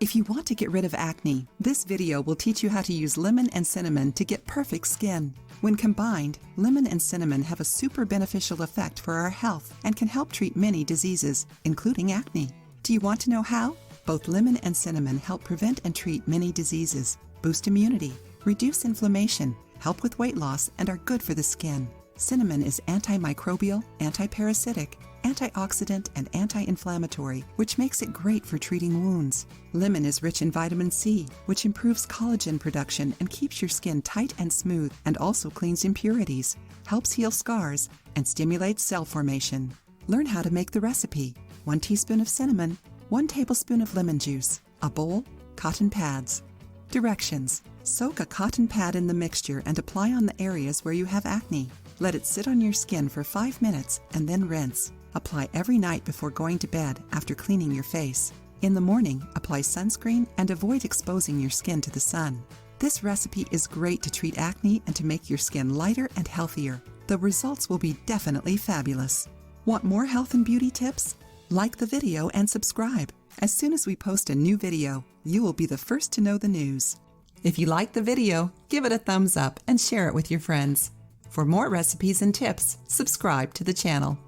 If you want to get rid of acne, this video will teach you how to use lemon and cinnamon to get perfect skin. When combined, lemon and cinnamon have a super beneficial effect for our health and can help treat many diseases, including acne. Do you want to know how? Both lemon and cinnamon help prevent and treat many diseases, boost immunity, reduce inflammation, help with weight loss, and are good for the skin. Cinnamon is antimicrobial, antiparasitic, antioxidant, and anti-inflammatory, which makes it great for treating wounds. Lemon is rich in vitamin C, which improves collagen production and keeps your skin tight and smooth, and also cleans impurities, helps heal scars, and stimulates cell formation. Learn how to make the recipe. 1 teaspoon of cinnamon, 1 tablespoon of lemon juice, a bowl, cotton pads. Directions: soak a cotton pad in the mixture and apply on the areas where you have acne. Let it sit on your skin for 5 minutes and then rinse. Apply every night before going to bed after cleaning your face. In the morning, apply sunscreen and avoid exposing your skin to the sun. This recipe is great to treat acne and to make your skin lighter and healthier. The results will be definitely fabulous. Want more health and beauty tips? Like the video and subscribe. As soon as we post a new video, you will be the first to know the news. If you like the video, give it a thumbs up and share it with your friends. For more recipes and tips, subscribe to the channel.